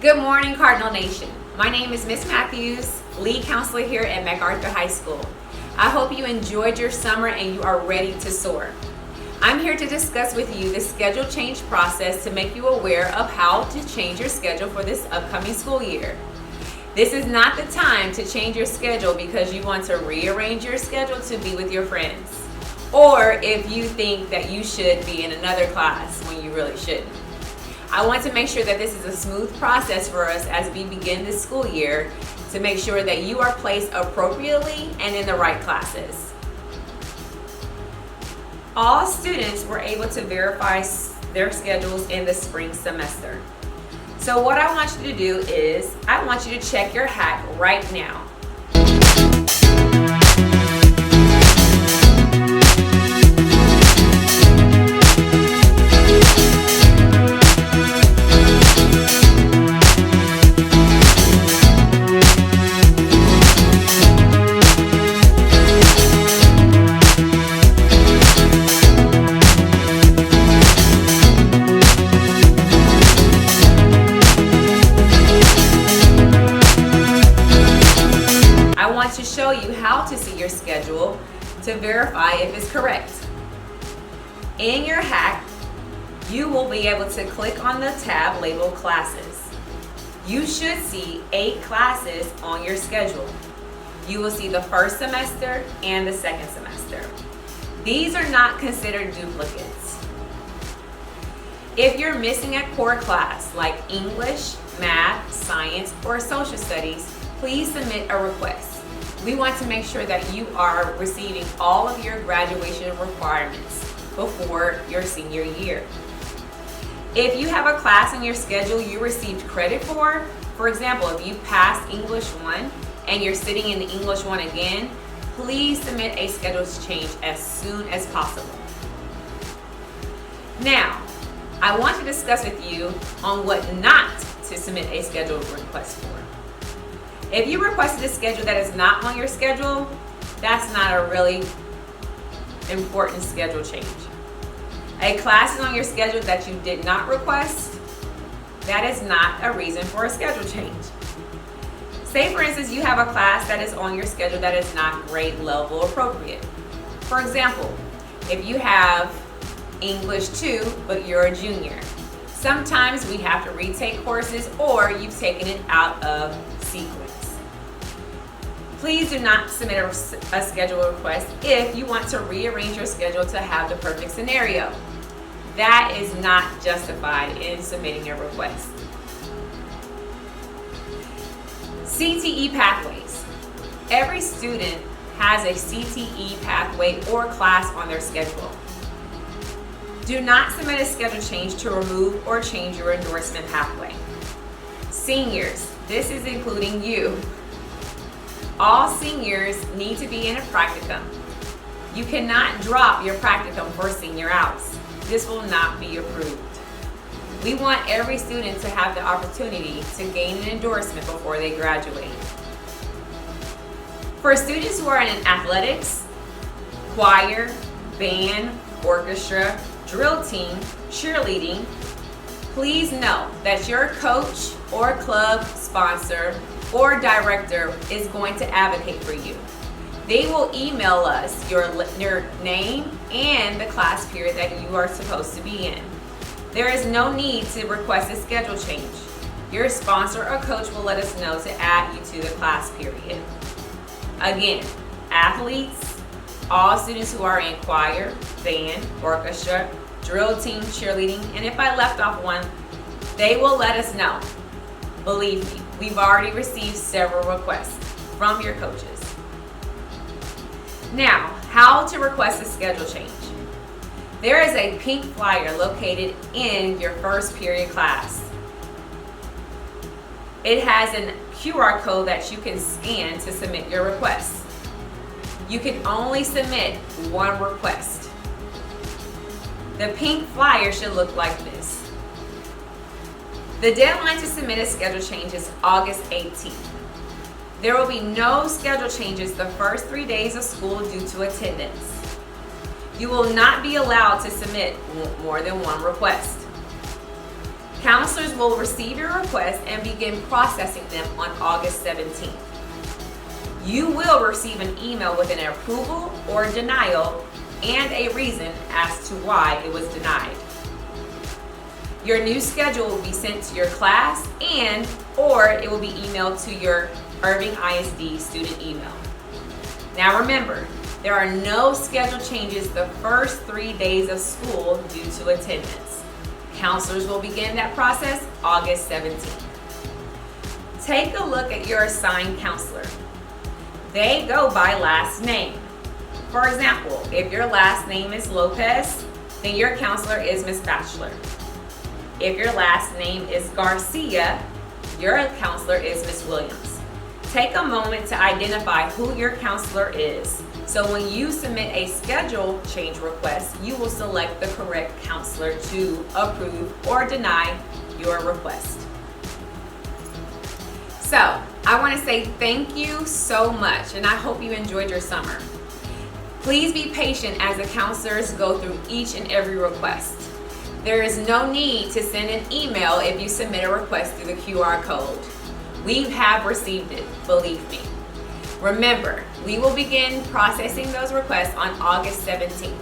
Good morning, Cardinal Nation. My name is Miss Matthews, lead counselor here at MacArthur High School. I hope you enjoyed your summer and you are ready to soar. I'm here to discuss with you the schedule change process to make you aware of how to change your schedule for this upcoming school year. This is not the time to change your schedule because you want to rearrange your schedule to be with your friends, or if you think that you should be in another class when you really shouldn't. I want to make sure that this is a smooth process for us as we begin this school year to make sure that you are placed appropriately and in the right classes. All students were able to verify their schedules in the spring semester. So what I want you to do is, I want you to check your hack right now. To show you how to see your schedule to verify if it's correct. In your hack, you will be able to click on the tab labeled Classes. You should see 8 classes on your schedule. You will see the first semester and the second semester. These are not considered duplicates. If you're missing a core class like English, math, science, or social studies, please submit a request. We want to make sure that you are receiving all of your graduation requirements before your senior year. If you have a class in your schedule you received credit for example, if you passed English 1 and you're sitting in the English 1 again, please submit a schedule change as soon as possible. Now, I want to discuss with you on what not to submit a schedule request for. If you requested a schedule that is not on your schedule, that's not a really important schedule change. A class is on your schedule that you did not request, that is not a reason for a schedule change. Say for instance you have a class that is on your schedule that is not grade level appropriate. For example, if you have English 2 but you're a junior, sometimes we have to retake courses or you've taken it out of sequence. Please do not submit a schedule request if you want to rearrange your schedule to have the perfect scenario. That is not justified in submitting your request. CTE pathways. Every student has a CTE pathway or class on their schedule. Do not submit a schedule change to remove or change your endorsement pathway. Seniors, this is including you. All seniors need to be in a practicum. You cannot drop your practicum for senior outs. This will not be approved. We want every student to have the opportunity to gain an endorsement before they graduate. For students who are in athletics, choir, band, orchestra, drill team, cheerleading, please know that your coach or club sponsor or director is going to advocate for you. They will email us your name and the class period that you are supposed to be in. There is no need to request a schedule change. Your sponsor or coach will let us know to add you to the class period. Again, athletes, all students who are in choir, band, orchestra, drill team, cheerleading, and if I left off one, they will let us know. Believe me, we've already received several requests from your coaches. Now, how to request a schedule change. There is a pink flyer located in your first period class. It has a QR code that you can scan to submit your request. You can only submit one request. The pink flyer should look like this. The deadline to submit a schedule change is August 18th. There will be no schedule changes the first 3 days of school due to attendance. You will not be allowed to submit more than one request. Counselors will receive your request and begin processing them on August 17th. You will receive an email with an approval or denial and a reason as to why it was denied. Your new schedule will be sent to your class or it will be emailed to your Irving ISD student email. Now remember, there are no schedule changes the first 3 days of school due to attendance. Counselors will begin that process August 17th. Take a look at your assigned counselor. They go by last name. For example, if your last name is Lopez, then your counselor is Miss Batchelor. If your last name is Garcia, your counselor is Miss Williams. Take a moment to identify who your counselor is. So when you submit a schedule change request, you will select the correct counselor to approve or deny your request. So I want to say thank you so much, and I hope you enjoyed your summer. Please be patient as the counselors go through each and every request. There is no need to send an email if you submit a request through the QR code. We have received it, believe me. Remember, we will begin processing those requests on August 17th.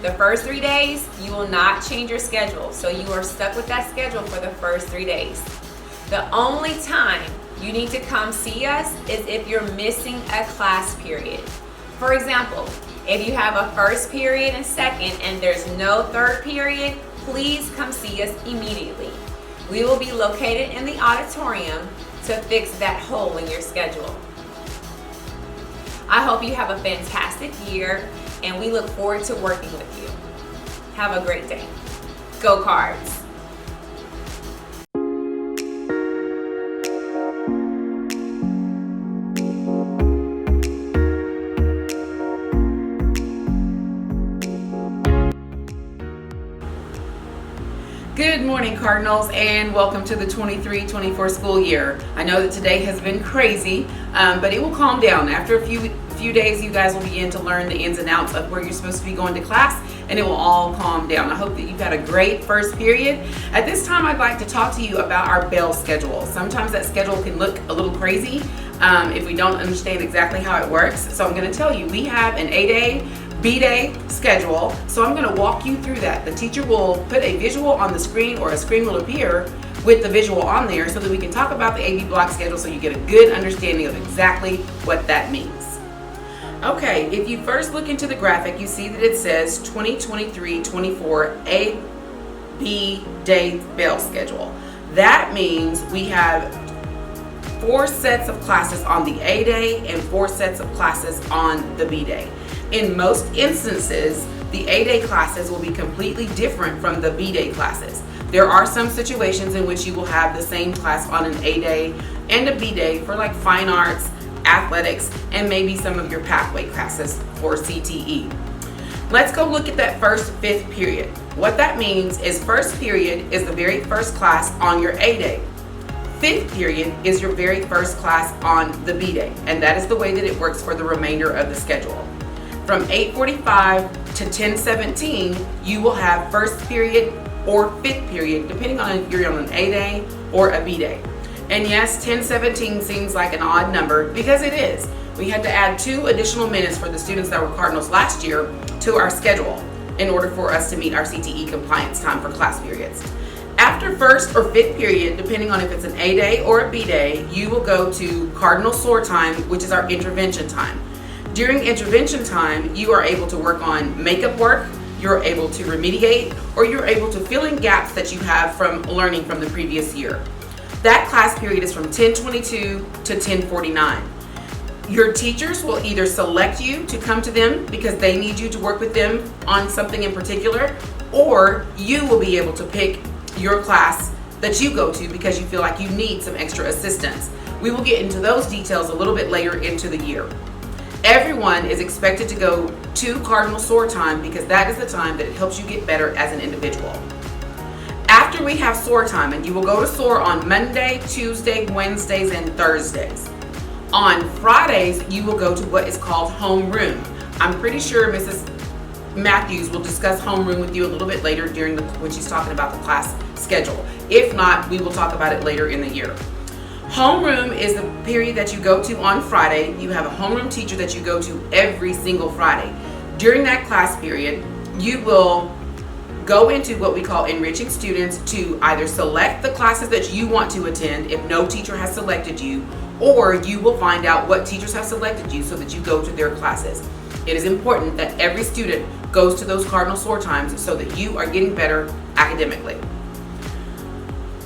The first 3 days, you will not change your schedule, so you are stuck with that schedule for the first 3 days. The only time you need to come see us is if you're missing a class period. For example, if you have a first period and second and there's no third period, please come see us immediately. We will be located in the auditorium to fix that hole in your schedule. I hope you have a fantastic year, and we look forward to working with you. Have a great day. Go Cards! Good morning, Cardinals, and welcome to the 23-24 school year. I know that today has been crazy, but it will calm down. After a few days, you guys will begin to learn the ins and outs of where you're supposed to be going to class, and it will all calm down. I hope that you've had a great first period. At this time, I'd like to talk to you about our bell schedule. Sometimes that schedule can look a little crazy if we don't understand exactly how it works. So I'm going to tell you, we have an A-Day, B-Day schedule, so I'm going to walk you through that. The teacher will put a visual on the screen, or a screen will appear with the visual on there, so that we can talk about the AB block schedule so you get a good understanding of exactly what that means. Okay, if you first look into the graphic, you see that it says 2023-24 AB day bell schedule. That means we have 4 sets of classes on the A day and 4 sets of classes on the B day. In most instances, the A-Day classes will be completely different from the B-Day classes. There are some situations in which you will have the same class on an A-Day and a B-Day for like fine arts, athletics, and maybe some of your pathway classes for CTE. Let's go look at that first 5th period. What that means is first period is the very first class on your A-Day. 5th period is your very first class on the B-Day, and that is the way that it works for the remainder of the schedule. From 8:45 to 10:17, you will have first period or 5th period, depending on if you're on an A-Day or a B-Day. And yes, 10:17 seems like an odd number, because it is. We had to add 2 additional minutes for the students that were Cardinals last year to our schedule in order for us to meet our CTE compliance time for class periods. After first or 5th period, depending on if it's an A-Day or a B-Day, you will go to Cardinal SOAR time, which is our intervention time. During intervention time, you are able to work on makeup work, you're able to remediate, or you're able to fill in gaps that you have from learning from the previous year. That class period is from 10:22 to 10:49. Your teachers will either select you to come to them because they need you to work with them on something in particular, or you will be able to pick your class that you go to because you feel like you need some extra assistance. We will get into those details a little bit later into the year. Everyone is expected to go to Cardinal SOAR time because that is the time that it helps you get better as an individual. After we have SOAR time, and you will go to SOAR on Monday, Tuesday, Wednesdays, and Thursdays. On Fridays, you will go to what is called homeroom. I'm pretty sure Mrs. Matthews will discuss homeroom with you a little bit later when she's talking about the class schedule. If not, we will talk about it later in the year. Homeroom is the period that you go to on Friday. You have a homeroom teacher that you go to every single Friday. During that class period, you will go into what we call enriching students to either select the classes that you want to attend if no teacher has selected you, or you will find out what teachers have selected you so that you go to their classes. It is important that every student goes to those cardinal SOAR times so that you are getting better academically.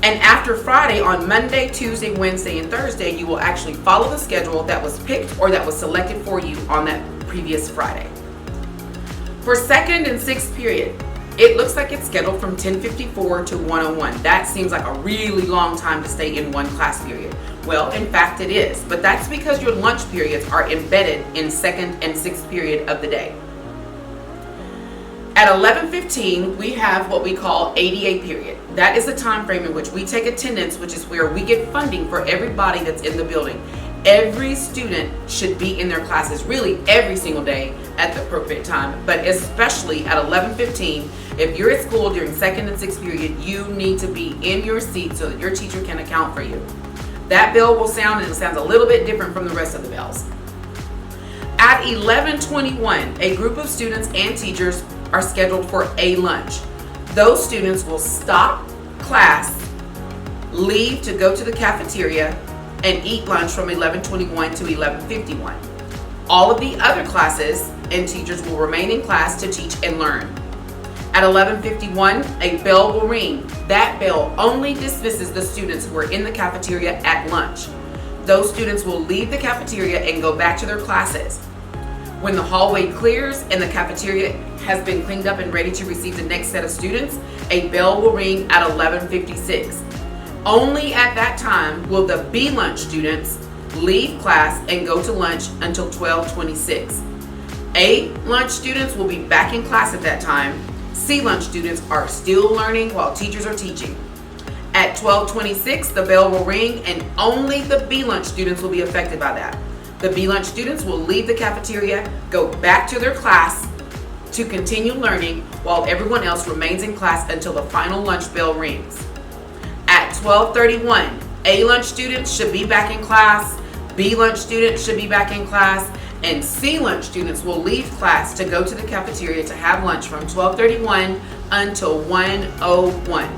And after Friday, on Monday, Tuesday, Wednesday, and Thursday, you will actually follow the schedule that was picked or that was selected for you on that previous Friday. For second and sixth period, it looks like it's scheduled from 10:54 to 1:01. That seems like a really long time to stay in one class period. Well, in fact it is, but that's because your lunch periods are embedded in second and sixth period of the day. At 11:15, we have what we call ADA period. That is the time frame in which we take attendance, which is where we get funding for everybody that's in the building. Every student should be in their classes really every single day at the appropriate time, but especially at 11:15, if you're at school during second and sixth period, you need to be in your seat so that your teacher can account for you. That bell will sound, and it sounds a little bit different from the rest of the bells. At 11:21, a group of students and teachers are scheduled for a lunch. Those students will stop class, leave to go to the cafeteria, and eat lunch from 11:21 to 11:51. All of the other classes and teachers will remain in class to teach and learn. At 11:51, a bell will ring. That bell only dismisses the students who are in the cafeteria at lunch. Those students will leave the cafeteria and go back to their classes. When the hallway clears and the cafeteria has been cleaned up and ready to receive the next set of students, a bell will ring at 11:56. Only at that time will the B lunch students leave class and go to lunch until 12:26. A lunch students will be back in class at that time. C lunch students are still learning while teachers are teaching. At 12:26, the bell will ring and only the B lunch students will be affected by that. The B lunch students will leave the cafeteria, go back to their class to continue learning while everyone else remains in class until the final lunch bell rings. At 12:31, A lunch students should be back in class, B lunch students should be back in class, and C lunch students will leave class to go to the cafeteria to have lunch from 12:31 until 1:01.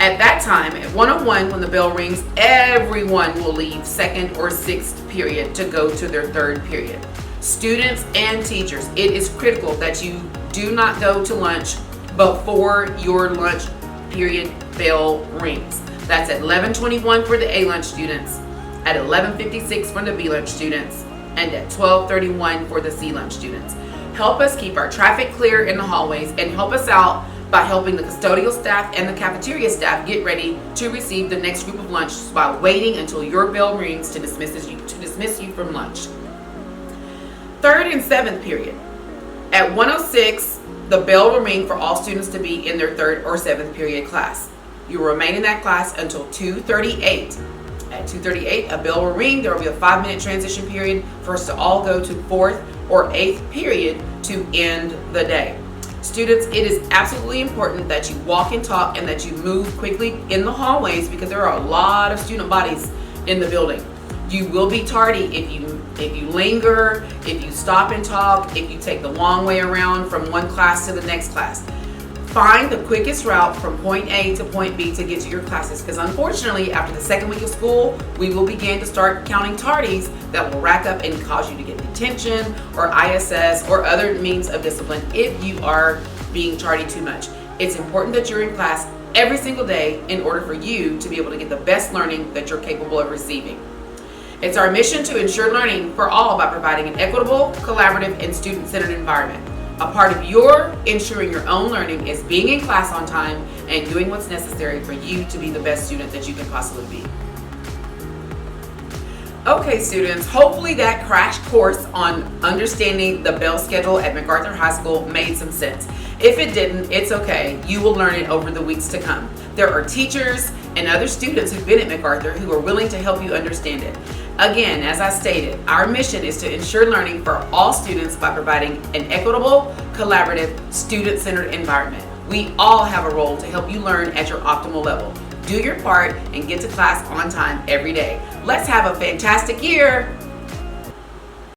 At that time, at 1:01, when the bell rings, everyone will leave second or sixth period to go to their third period. Students and teachers, it is critical that you do not go to lunch before your lunch period bell rings. That's at 11:21 for the A lunch students, at 11:56 for the B lunch students, and at 12:31 for the C lunch students. Help us keep our traffic clear in the hallways and help us out by helping the custodial staff and the cafeteria staff get ready to receive the next group of lunch by waiting until your bell rings to dismiss you from lunch. Third and seventh period. At 1:06, the bell will ring for all students to be in their third or seventh period class. You will remain in that class until 2:38. At 2:38, a bell will ring. There will be a 5-minute transition period for us to all go to fourth or eighth period to end the day. Students, it is absolutely important that you walk and talk and that you move quickly in the hallways because there are a lot of student bodies in the building. You will be tardy if you linger, if you stop and talk, if you take the long way around from one class to the next class. Find the quickest route from point A to point B to get to your classes, because unfortunately after the second week of school we will begin to start counting tardies that will rack up and cause you to get detention or ISS or other means of discipline if you are being tardy too much. It's important that you're in class every single day in order for you to be able to get the best learning that you're capable of receiving. It's our mission to ensure learning for all by providing an equitable, collaborative, and student-centered environment. A part of your ensuring your own learning is being in class on time and doing what's necessary for you to be the best student that you can possibly be. Okay, students, hopefully that crash course on understanding the bell schedule at MacArthur High School made some sense. If it didn't, it's okay. You will learn it over the weeks to come. There are teachers and other students who've been at MacArthur who are willing to help you understand it. Again, as I stated, our mission is to ensure learning for all students by providing an equitable, collaborative, student-centered environment. We all have a role to help you learn at your optimal level. Do your part and get to class on time every day. Let's have a fantastic year.